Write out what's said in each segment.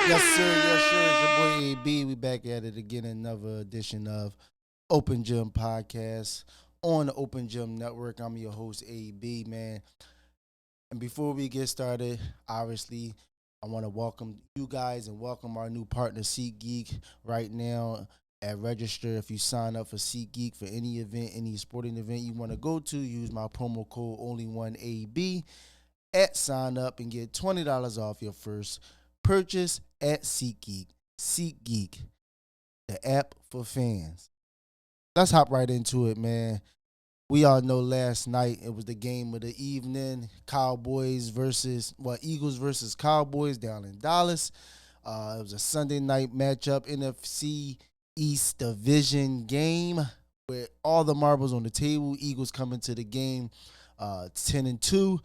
Yes, sir. Yes, sir. It's your boy AB. We back at it again. Another edition of Open Gym Podcast on the Open Gym Network. I'm your host, AB, man. And before we get started, obviously, I want to welcome you guys and welcome our new partner, SeatGeek, right now at register. If you sign up for SeatGeek for any event, any sporting event you want to go to, use my promo code only1AB at sign up and get $20 off your first purchase at SeatGeek. SeatGeek, the app for fans. Let's hop right into it, man. We all know last night it was the game of the evening. Eagles versus Cowboys down in Dallas. It was a Sunday night matchup, NFC East Division game with all the marbles on the table. Eagles coming to the game 10-2,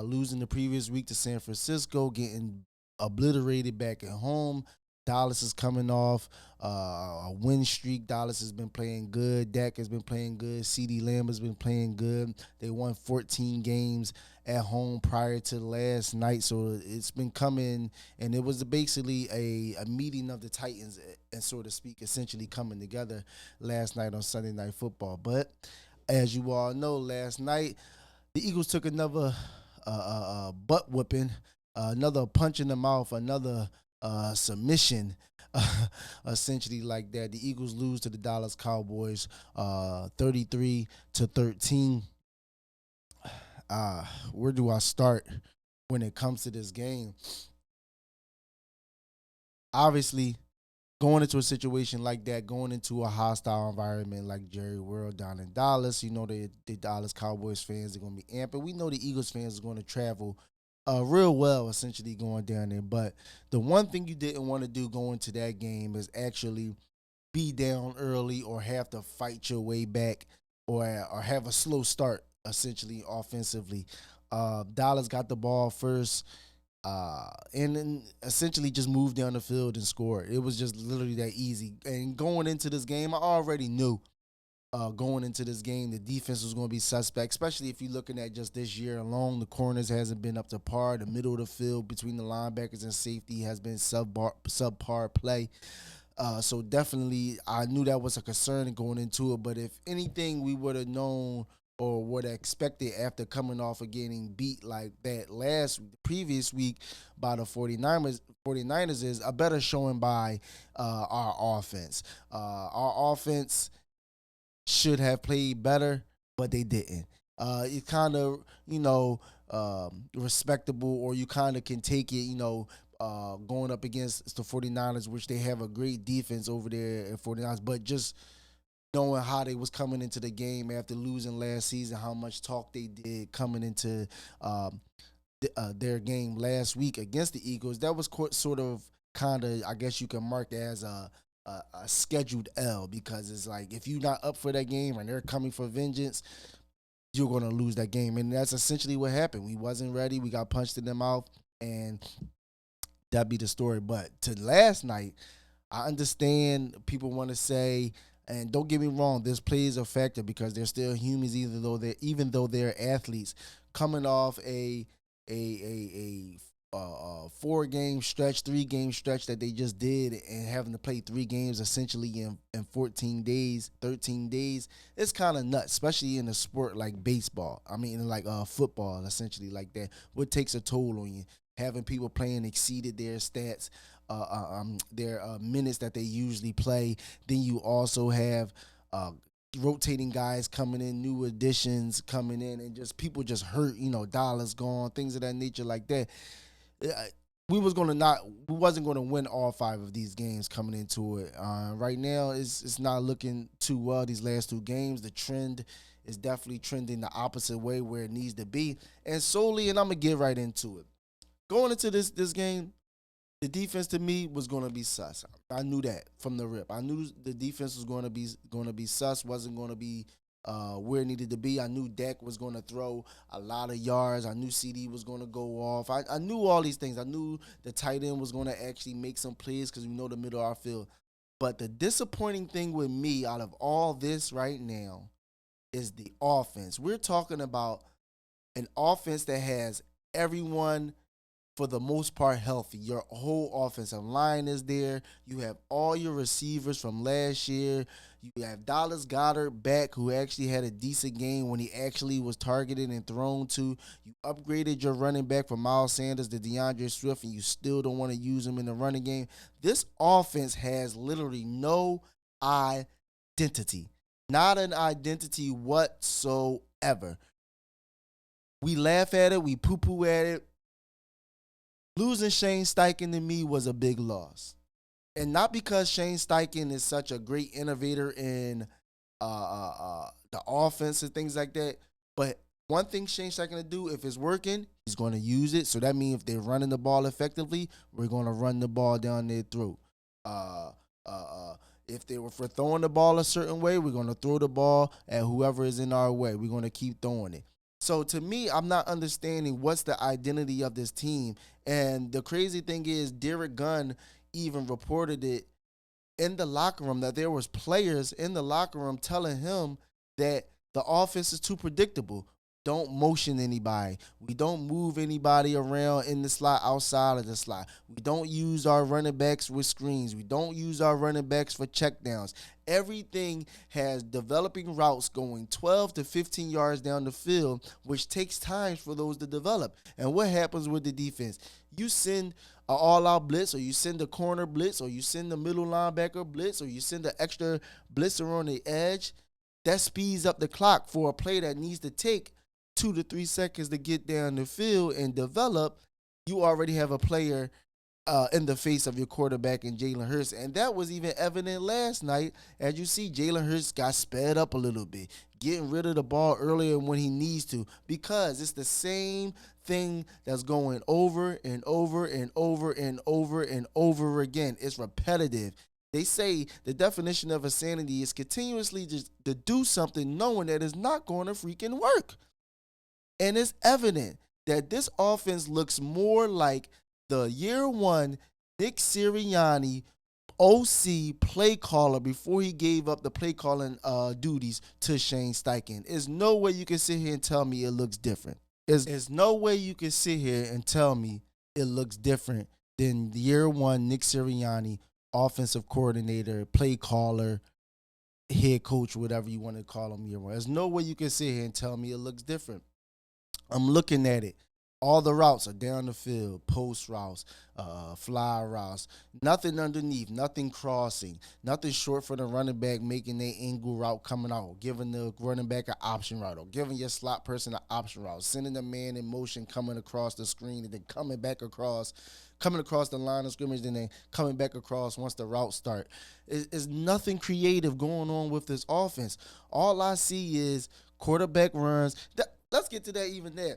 losing the previous week to San Francisco, getting obliterated back at home. Dallas is coming off a win streak. Dallas has been playing good. Dak has been playing good. CD Lamb has been playing good. They won 14 games at home prior to last night, so it's been coming, and it was basically a meeting of the Titans, and so to speak, essentially coming together last night on Sunday Night Football. But as you all know, last night the Eagles took another butt whooping, another punch in the mouth, another submission, essentially like that. The Eagles lose to the Dallas Cowboys, 33-13. Where do I start when it comes to this game? Obviously, going into a situation like that, going into a hostile environment like Jerry World down in Dallas, you know the Dallas Cowboys fans are going to be amping. We know the Eagles fans are going to travel real well, essentially going down there. But the one thing you didn't want to do going to that game is actually be down early or have to fight your way back or have a slow start, essentially offensively. Dallas got the ball first and then essentially just moved down the field and scored. It was just literally that easy. And going into this game, I already knew going into this game the defense was going to be suspect, especially if you're looking at just this year alone. The corners hasn't been up to par. The middle of the field between the linebackers and safety has been subpar play. So definitely, I knew that was a concern going into it. But if anything, we would have known or would have expected after coming off of getting beat like that previous week by the 49ers is a better showing by our offense. Our offense should have played better, but they didn't. It kind of, respectable, or you kind of can take it, going up against the 49ers, which they have a great defense over there at 49ers, but just knowing how they was coming into the game after losing last season, how much talk they did coming into their game last week against the Eagles, that was sort of kind of, I guess you can mark it as a scheduled L, because it's like if you're not up for that game and they're coming for vengeance, you're gonna lose that game, and that's essentially what happened. We wasn't ready. We got punched in the mouth, and that be the story. But to last night, I understand people want to say, and don't get me wrong, this plays a factor because they're still humans, even though they're athletes coming off a 4 game stretch, 3 game stretch that they just did, and having to play 3 games essentially in 14 days, 13 days. It's kind of nuts, especially in a sport like baseball. I mean, like football, essentially like that. What takes a toll on you? Having people playing exceeded their stats, their minutes that they usually play. Then you also have rotating guys coming in, new additions coming in, and just people just hurt. Dollars gone, things of that nature like that. uh, we wasn't gonna win all 5 of these games coming into it. Right now, it's not looking too well. These last 2 games, the trend is definitely trending the opposite way where it needs to be, and solely. And I'm gonna get right into it. Going into this game, the defense to me was going to be sus. I knew that from the rip. I knew the defense was going to be sus. Wasn't going to be where it needed to be. I knew Dak was going to throw a lot of yards. I knew CD was going to go off. I knew all these things. I knew the tight end was going to actually make some plays because we know the middle of our field. But the disappointing thing with me out of all this right now is the offense. We're talking about an offense that has everyone for the most part healthy. Your whole offensive line is there. You have all your receivers from last year. You have Dallas Goddard back, who actually had a decent game when he actually was targeted and thrown to. You upgraded your running back from Miles Sanders to DeAndre Swift, and you still don't want to use him in the running game. This offense has literally no identity. Not an identity whatsoever. We laugh at it, we poo poo at it. Losing Shane Steichen to me was a big loss. And not because Shane Steichen is such a great innovator in the offense and things like that, but one thing Shane Steichen to do, if it's working, he's going to use it. So that means if they're running the ball effectively, we're going to run the ball down their throat. Uh, uh, uh, if they were for throwing the ball a certain way, we're going to throw the ball at whoever is in our way. We're going to keep throwing it. So to me, I'm not understanding what's the identity of this team. And the crazy thing is, Derek Gunn even reported it in the locker room that there was players in the locker room telling him that the offense is too predictable. Don't motion anybody. We don't move anybody around in the slot outside of the slot. We don't use our running backs with screens. We don't use our running backs for checkdowns. Everything has developing routes going 12 to 15 yards down the field, which takes time for those to develop. And what happens with the defense? You send an all-out blitz, or you send a corner blitz, or you send the middle linebacker blitz, or you send an extra blitzer on the edge. That speeds up the clock for a play that needs to take 2 to 3 seconds to get down the field and develop. You already have a player in the face of your quarterback in Jalen Hurts. And that was even evident last night. As you see, Jalen Hurts got sped up a little bit, getting rid of the ball earlier when he needs to, because it's the same thing that's going over and over and over and over and over again. It's repetitive. They say the definition of insanity is continuously just to do something knowing that it's not going to freaking work. And it's evident that this offense looks more like the year one Nick Sirianni OC play caller before he gave up the play calling duties to Shane Steichen. There's no way you can sit here and tell me it looks different. There's no way you can sit here and tell me it looks different than the year one Nick Sirianni offensive coordinator, play caller, head coach, whatever you want to call him year one. There's no way you can sit here and tell me it looks different. I'm looking at it. All the routes are down the field, post routes, fly routes, nothing underneath, nothing crossing, nothing short for the running back making their angle route coming out, giving the running back an option route, or giving your slot person an option route, sending the man in motion coming across the screen and then coming across the line of scrimmage and then coming back across once the route start. It's nothing creative going on with this offense. All I see is quarterback runs. Let's get to that even there.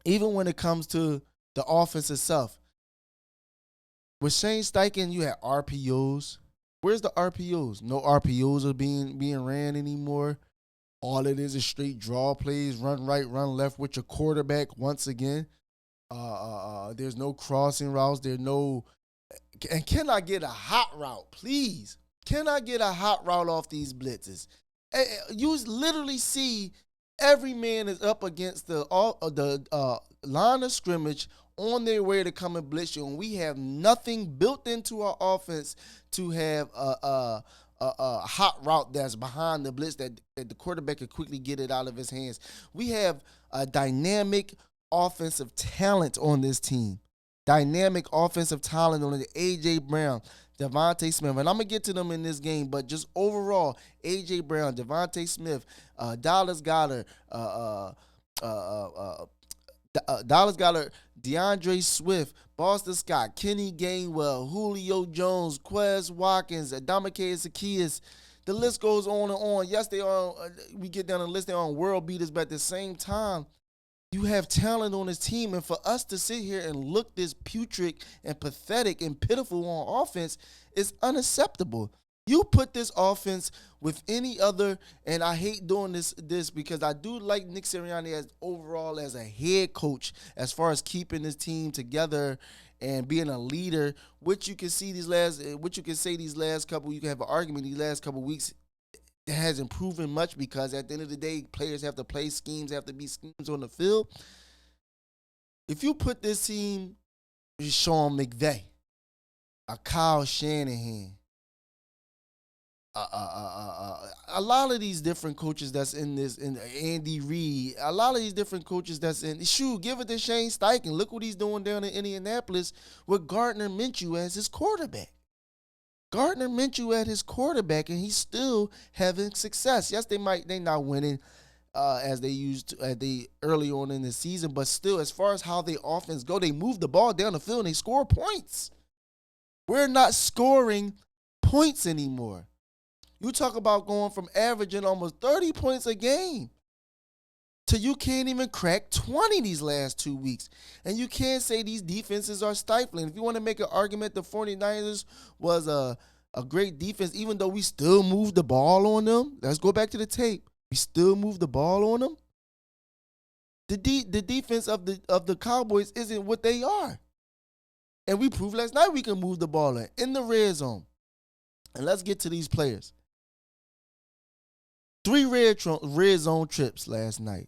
Even when it comes to the offense itself. With Shane Steichen, you had RPOs. Where's the RPOs? No RPOs are being ran anymore. All it is straight draw plays, run right, run left with your quarterback once again. There's no crossing routes. There's no. And can I get a hot route, please? Can I get a hot route off these blitzes? You literally see every man is up against the line of scrimmage on their way to come and blitz you, and we have nothing built into our offense to have a hot route that's behind the blitz that the quarterback could quickly get it out of his hands. We have a dynamic offensive talent on this team. Dynamic offensive talent on it. A.J. Brown, Devontae Smith, and I'm going to get to them in this game, but just overall, A.J. Brown, Devontae Smith, Dallas Goddard, DeAndre Swift, Boston Scott, Kenny Gainwell, Julio Jones, Quez Watkins, Adamake Zaccheaus. The list goes on and on. Yes, they are. We get down the list, they're on world beaters, but at the same time, you have talent on this team, and for us to sit here and look this putrid and pathetic and pitiful on offense is unacceptable. You put this offense with any other, and I hate doing this because I do like Nick Sirianni as overall as a head coach as far as keeping this team together and being a leader, which you can say these last couple, you can have an argument these last couple weeks. It hasn't proven much because at the end of the day, players have to play, schemes have to be schemes on the field. If you put this team, Sean McVay, a Kyle Shanahan, a lot of these different coaches that's in this, in Andy Reid, a lot of these different coaches that's in, shoot, give it to Shane Steichen. Look what he's doing down in Indianapolis with Gardner Minshew as his quarterback. Gardner Minshew at his quarterback, and he's still having success. Yes, they not winning as they used to, they early on in the season, but still, as far as how the offense go, they move the ball down the field and they score points. We're not scoring points anymore. You talk about going from averaging almost 30 points a game to you can't even crack 20 these last 2 weeks. And you can't say these defenses are stifling. If you want to make an argument the 49ers was a great defense, even though we still moved the ball on them, let's go back to the tape. We still moved the ball on them. The defense of the Cowboys isn't what they are. And we proved last night we can move the ball in the red zone. And let's get to these players. 3 red zone trips last night.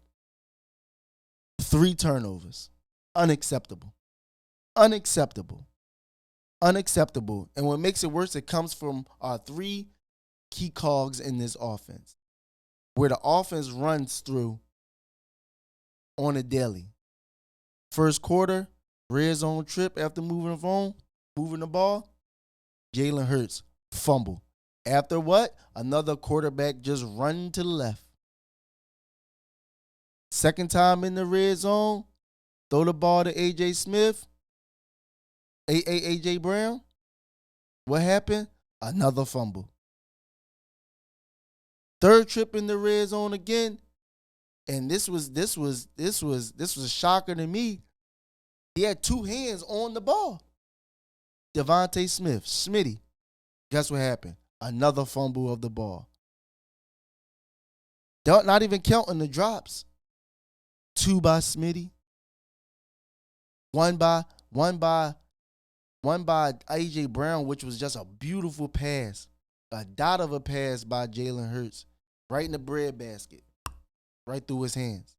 3 turnovers. Unacceptable. Unacceptable. Unacceptable. And what makes it worse, it comes from our 3 key cogs in this offense, where the offense runs through on a daily. First quarter, red zone trip after moving the ball, Jalen Hurts, fumble. After what? Another quarterback just running to the left. Second time in the red zone, throw the ball to A.J. Smith, A.J. Brown. What happened? Another fumble. Third trip in the red zone again, and this was a shocker to me. He had 2 hands on the ball. Devontae Smith, Smitty. Guess what happened? Another fumble of the ball. Not even counting the drops. 2 by Smitty. One by A.J. Brown, which was just a beautiful pass. A dot of a pass by Jalen Hurts. Right in the breadbasket. Right through his hands.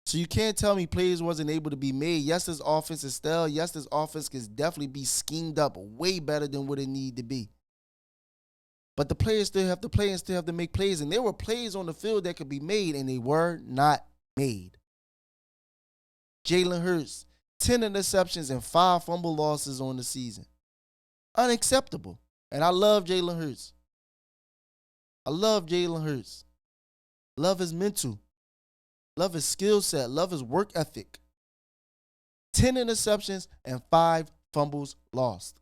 So you can't tell me plays wasn't able to be made. Yes, this offense is stale. Yes, this offense can definitely be schemed up way better than what it need to be. But the players still have to play and still have to make plays. And there were plays on the field that could be made, and they were not made. Jalen Hurts, 10 interceptions and 5 fumble losses on the season. Unacceptable. And I love Jalen Hurts. I love Jalen Hurts. Love his mental. Love his skill set. Love his work ethic. 10 interceptions and 5 fumbles lost.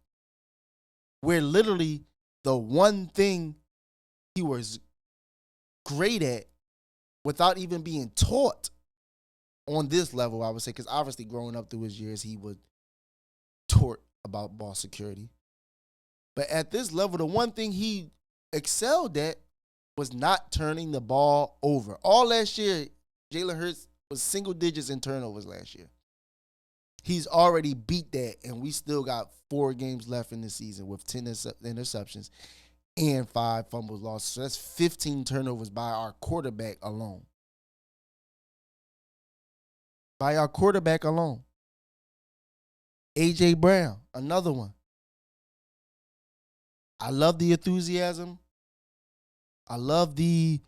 Where literally the one thing he was great at without even being taught on this level, I would say, because obviously growing up through his years, he was taught about ball security. But at this level, the one thing he excelled at was not turning the ball over. All last year, Jalen Hurts was single digits in turnovers last year. He's already beat that, and we still got 4 games left in the season with 10 interceptions and 5 fumbles lost. So that's 15 turnovers by our quarterback alone. By our quarterback alone. A.J. Brown, another one. I love the enthusiasm. I love the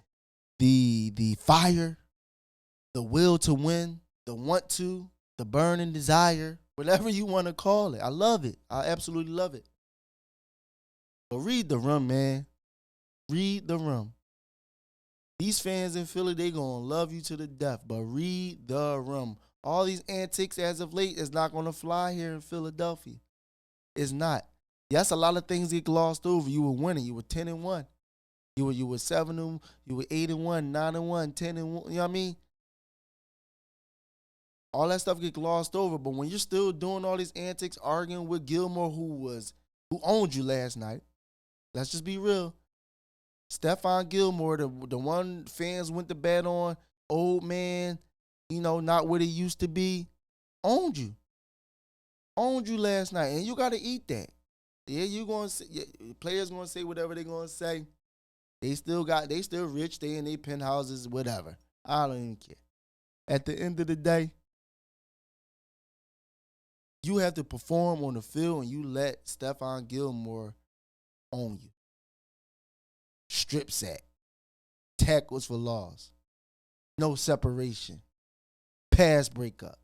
fire, the will to win, the want to, the burning desire, whatever you want to call it. I love it. I absolutely love it. But read the room, man. Read the room. These fans in Philly, they going to love you to the death, but read the room. All these antics as of late is not going to fly here in Philadelphia. It's not. Yes, a lot of things get glossed over. You were winning. You were 10-1. You were 7-1. You were 8-1, 9-1, 10-1. You know what I mean? All that stuff get glossed over. But when you're still doing all these antics, arguing with Gilmore, who owned you last night, let's just be real. Stephon Gilmore, the one fans went to bat on, old man, not what it used to be, owned you. Owned you last night, and you got to eat that. Yeah, players gonna say whatever they gonna say. They still rich. They in their penthouses, whatever. I don't even care. At the end of the day, You have to perform on the field and you let Stephon Gilmore own you. Strip sack, tackles for loss, no separation, pass breakups.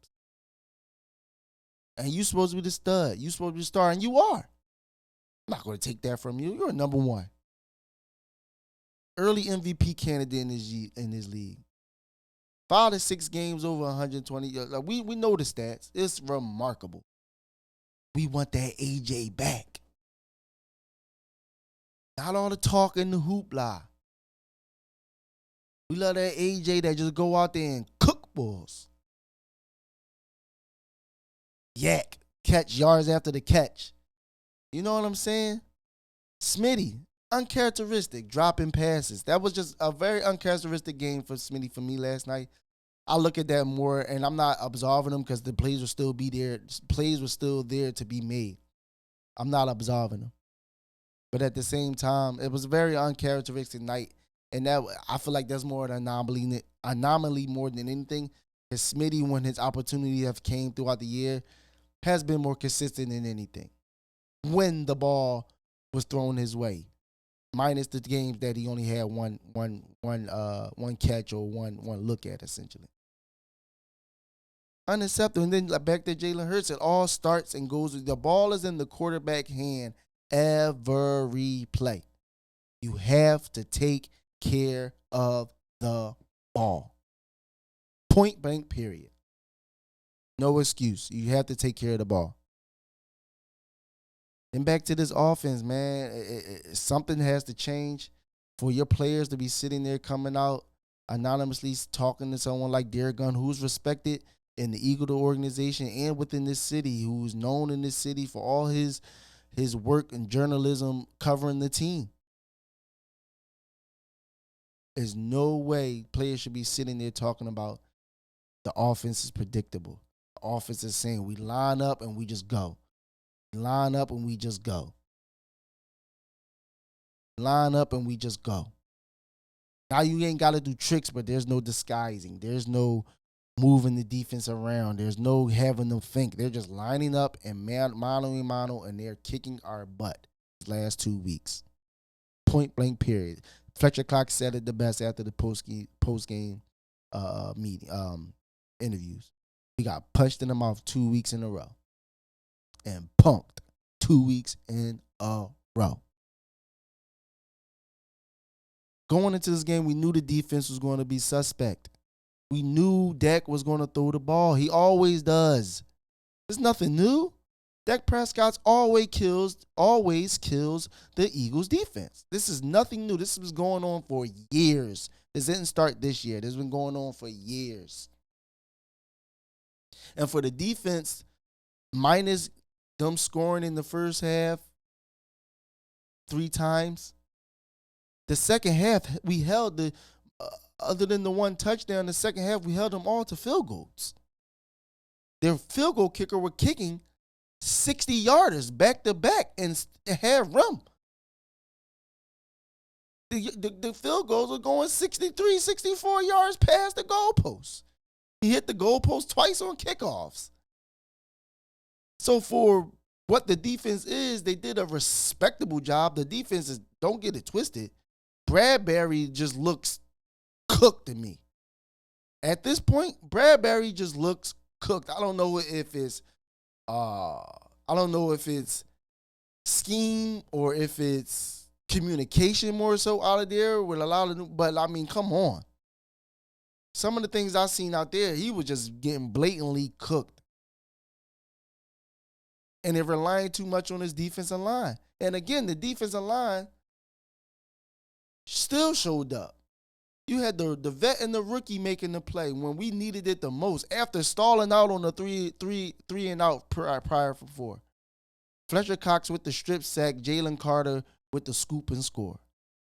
And you supposed to be the stud. You supposed to be the star, and you are. I'm not going to take that from you. You're a number one. Early MVP candidate in this league. 5 to 6 games over 120. Like we know the stats. It's remarkable. We want that AJ back. Not all the talk and the hoopla. We love that AJ that just go out there and cook balls. Yak, catch yards after the catch. You know what I'm saying? Smitty, uncharacteristic, dropping passes. That was just a very uncharacteristic game for Smitty for me last night. I look at that more, and I'm not absolving him because the plays will still be there. Plays were still there to be made. I'm not absolving him. But at the same time, it was a very uncharacteristic night. And that I feel like that's more an anomaly more than anything. Because Smitty, when his opportunity have came throughout the year, has been more consistent than anything. When the ball was thrown his way, minus the games that he only had one catch or one look at, essentially. Unacceptable. And then back to Jalen Hurts, it all starts and goes. The ball is in the quarterback hand every play. You have to take care of the ball. Point blank, period. No excuse. You have to take care of the ball. And back to this offense, man. Something has to change for your players to be sitting there coming out anonymously talking to someone like Derek Gunn, who's respected in the Eagle organization and within this city, who's known in this city for all his work and journalism covering the team. There's no way players should be sitting there talking about the offense is predictable. The offense is saying we line up and we just go. Line up and we just go. Line up and we just go. Now you ain't got to do tricks, but there's no disguising. There's no moving the defense around. There's no having them think. They're just lining up and mano, and they're kicking our butt these last 2 weeks. Point blank, period. Fletcher Cox said it the best after the post game meeting interviews. We got punched in the mouth 2 weeks in a row and punked 2 weeks in a row. Going into this game, we knew the defense was going to be suspect. We knew Dak was going to throw the ball. He always does. There's nothing new. Dak Prescott always kills the Eagles defense. This is nothing new. This was going on for years. This didn't start this year. This has been going on for years. And for the defense, minus them scoring in the first half 3 times, the second half we held the other than the one touchdown, the second half we held them all to field goals. Their field goal kicker were kicking 60-yarders back to back and had rum. The field goals were going 63, 64 yards past the goalpost. He hit the goalpost twice on kickoffs. So for what the defense is, they did a respectable job. The defense is, don't get it twisted, Bradbury just looks cooked to me. At this point, Bradbury just looks cooked. I don't know if it's scheme or if it's communication more so out of there with a lot of, but I mean, come on. Some of the things I seen out there, he was just getting blatantly cooked. And they're relying too much on his defensive line. And again, the defensive line still showed up. You had the vet and the rookie making the play when we needed it the most after stalling out on the three and out prior for 4. Fletcher Cox with the strip sack, Jalen Carter with the scoop and score,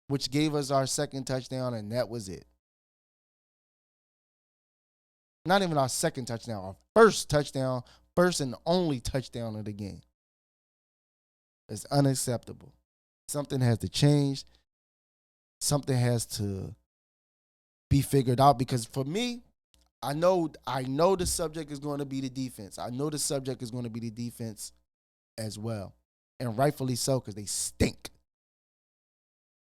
which gave us our second touchdown, and that was it. Not even our second touchdown, our first touchdown, first and only touchdown of the game. It's unacceptable. Something has to change. Something has to be figured out, because for me, I know the subject is going to be the defense. I know the subject is going to be the defense as well. And rightfully so, because they stink.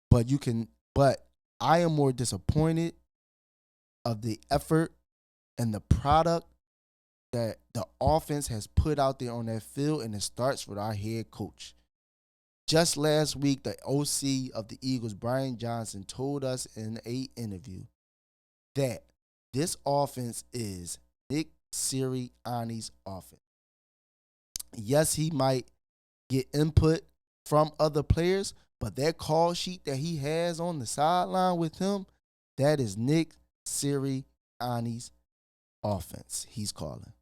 But I am more disappointed of the effort and the product that the offense has put out there on that field, and it starts with our head coach. Just last week, the OC of the Eagles, Brian Johnson, told us in an interview that this offense is Nick Sirianni's offense. Yes, he might get input from other players, but that call sheet that he has on the sideline with him, that is Nick Sirianni's offense he's calling.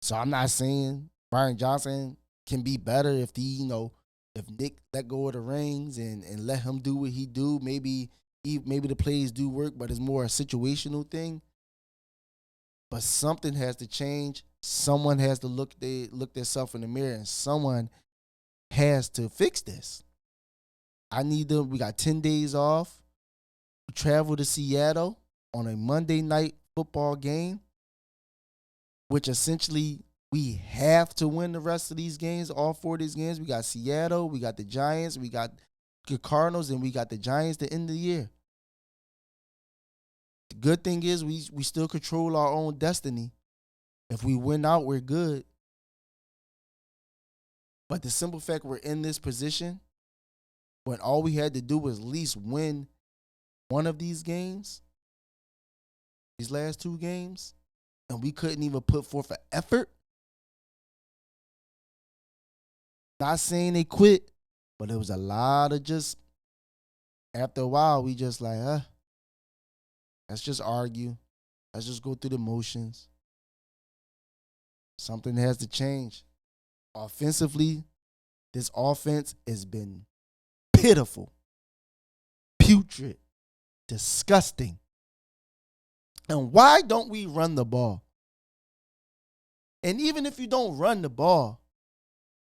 So I'm not saying Brian Johnson can be better if if Nick let go of the reins and let him do what he do. Maybe the plays do work, but it's more a situational thing. But something has to change. Someone has to look themselves in the mirror, and someone has to fix this. I need them. We got 10 days off. We travel to Seattle on a Monday night football game, which essentially we have to win the rest of these games, all 4 of these games. We got Seattle, we got the Giants, we got the Cardinals, and we got the Giants to end the year. The good thing is we still control our own destiny. If we win out, we're good. But the simple fact we're in this position, when all we had to do was at least win one of these games, these last 2 games, and we couldn't even put forth an effort. Not saying they quit, but it was a lot of just, after a while, we just like, let's just argue. Let's just go through the motions. Something has to change. Offensively, this offense has been pitiful, putrid, disgusting. And why don't we run the ball? And even if you don't run the ball,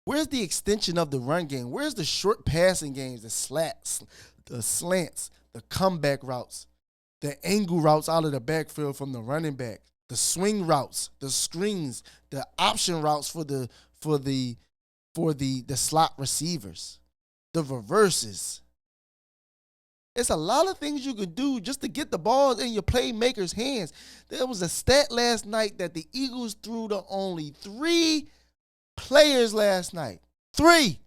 where's the extension of the run game? Where's the short passing games, the slants, the comeback routes, the angle routes out of the backfield from the running back, the swing routes, the screens, the option routes for the slot receivers, the reverses. It's a lot of things you can do just to get the ball in your playmakers' hands. There was a stat last night that the Eagles threw to only 3 players last night. 3.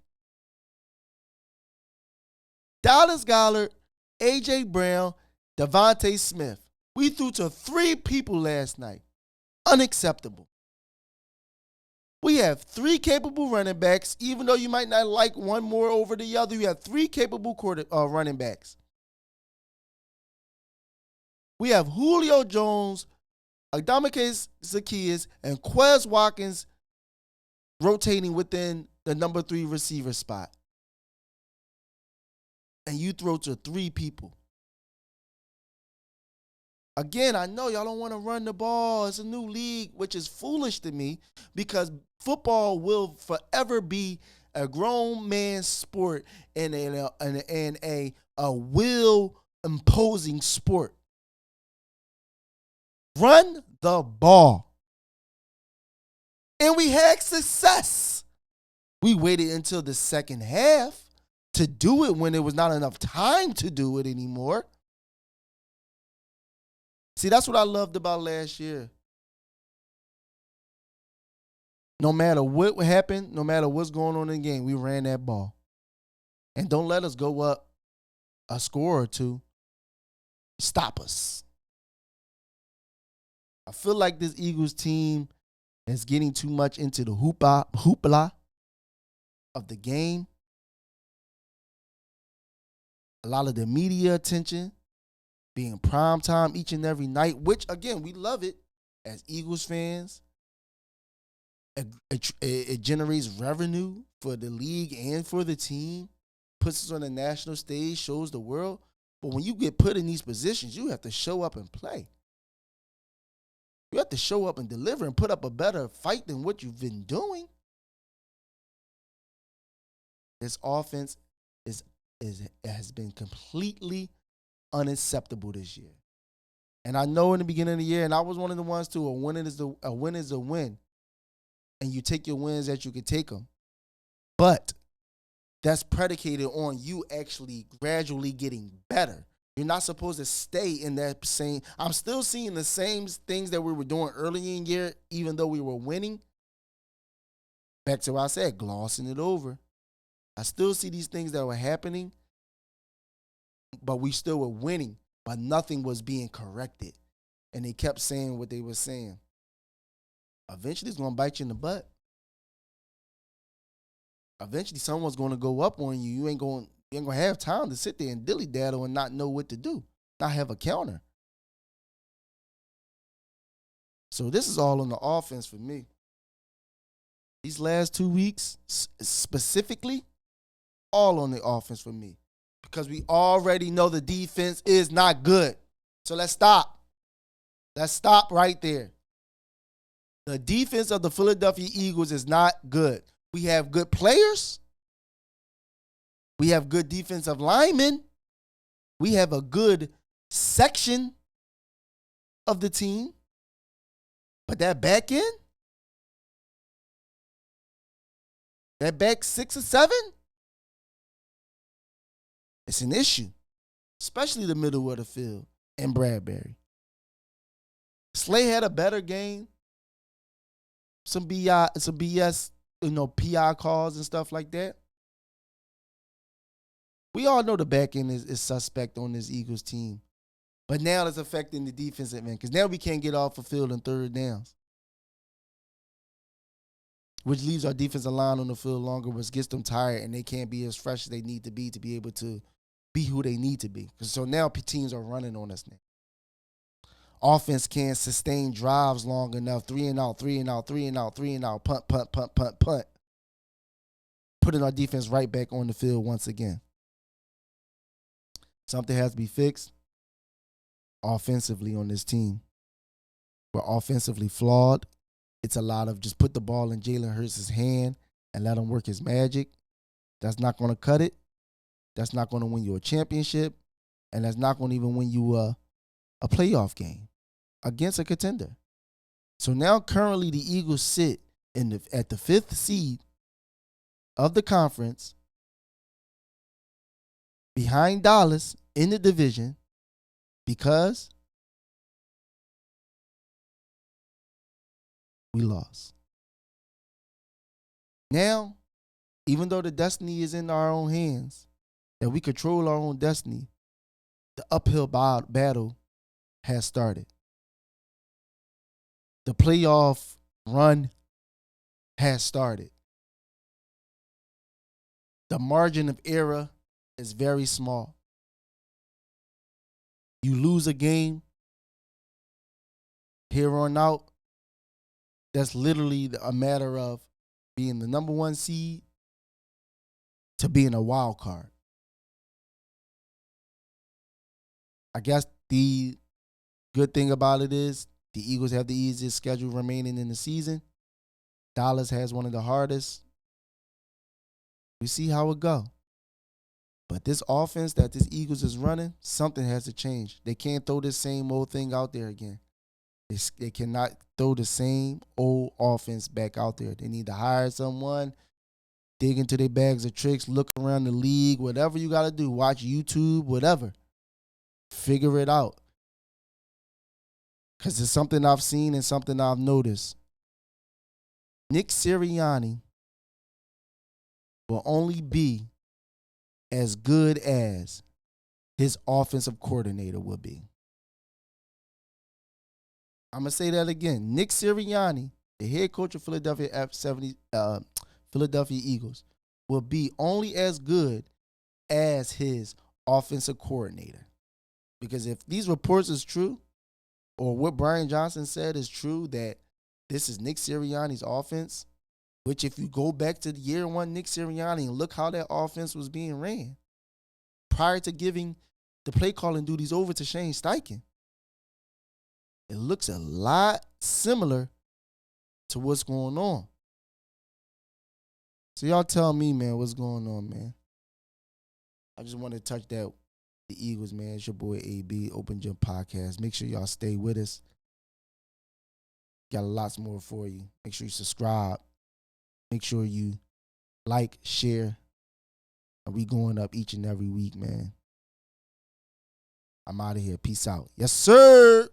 Dallas Goedert, A.J. Brown, Devontae Smith. We threw to 3 people last night. Unacceptable. We have 3 capable running backs. Even though you might not like one more over the other, you have 3 capable running backs. We have Julio Jones, Adamake Zaccheaus, and Quez Watkins rotating within the number 3 receiver spot. And you throw to 3 people. Again, I know y'all don't want to run the ball. It's a new league, which is foolish to me because football will forever be a grown man's sport and a will imposing sport. Run the ball. And we had success. We waited until the second half to do it when there was not enough time to do it anymore. See, that's what I loved about last year. No matter what happened, no matter what's going on in the game, we ran that ball. And don't let us go up a score or 2. Stop us. I feel like this Eagles team is getting too much into the hoopla of the game. A lot of the media attention being prime time each and every night, which, again, we love it as Eagles fans. It generates revenue for the league and for the team, puts us on the national stage, shows the world. But when you get put in these positions, you have to show up and play. You have to show up and deliver and put up a better fight than what you've been doing. This offense has been completely unacceptable this year. And I know in the beginning of the year, and I was one of the ones too, a win is a win. And you take your wins that you can take them. But that's predicated on you actually gradually getting better. You're not supposed to stay in that same. I'm still seeing the same things that we were doing early in the year, even though we were winning. Back to what I said, glossing it over. I still see these things that were happening, but we still were winning, but nothing was being corrected. And they kept saying what they were saying. Eventually, it's going to bite you in the butt. Eventually, someone's going to go up on you. You ain't going to have time to sit there and dilly-daddle and not know what to do, not have a counter. So this is all on the offense for me. These last 2 weeks, specifically, all on the offense for me. Because we already know the defense is not good. So let's stop. Let's stop right there. The defense of the Philadelphia Eagles is not good. We have good players. We have good defensive linemen. We have a good section of the team. But that back end, that back 6 or 7, it's an issue, especially the middle of the field and Bradbury. Slay had a better game. Some BS, PI calls and stuff like that. We all know the back end is suspect on this Eagles team. But now it's affecting the defensive end because now we can't get off the field in third downs, which leaves our defensive line on the field longer, which gets them tired, and they can't be as fresh as they need to be able to be who they need to be. So now teams are running on us now. Offense can't sustain drives long enough. 3 and out, 3 and out, 3 and out, 3 and out, punt, punt, punt, punt, punt. Putting our defense right back on the field once again. Something has to be fixed offensively on this team. We're offensively flawed. It's a lot of just put the ball in Jalen Hurts' hand and let him work his magic. That's not going to cut it. That's not going to win you a championship. And that's not going to even win you a playoff game against a contender. So now currently the Eagles sit at the 5th seed of the conference behind Dallas in the division because we lost. Now, even though the destiny is in our own hands, that we control our own destiny, the uphill battle has started. The playoff run has started. The margin of error is very small. You lose a game here on out, that's literally a matter of being the number 1 seed to being a wild card. I guess the good thing about it is the Eagles have the easiest schedule remaining in the season. Dallas has one of the hardest. We see how it go. But this offense that this Eagles is running, something has to change. They can't throw this same old thing out there again. They cannot throw the same old offense back out there. They need to hire someone, dig into their bags of tricks, look around the league, whatever you got to do. Watch YouTube, whatever. Figure it out. Because it's something I've seen and something I've noticed. Nick Sirianni will only be as good as his offensive coordinator will be. I'm going to say that again. Nick Sirianni, the head coach of Philadelphia Eagles, will be only as good as his offensive coordinator. Because if these reports is true, or what Brian Johnson said is true, that this is Nick Sirianni's offense, which if you go back to the year 1 Nick Sirianni and look how that offense was being ran prior to giving the play calling duties over to Shane Steichen, it looks a lot similar to what's going on. So y'all tell me, man, what's going on, man. I just want to touch that the Eagles, man. It's your boy AB, Open Gym Podcast. Make sure y'all stay with us. Got lots more for you. Make sure you subscribe. Make sure you like, share. And we going up each and every week, man. I'm out of here. Peace out. Yes, sir.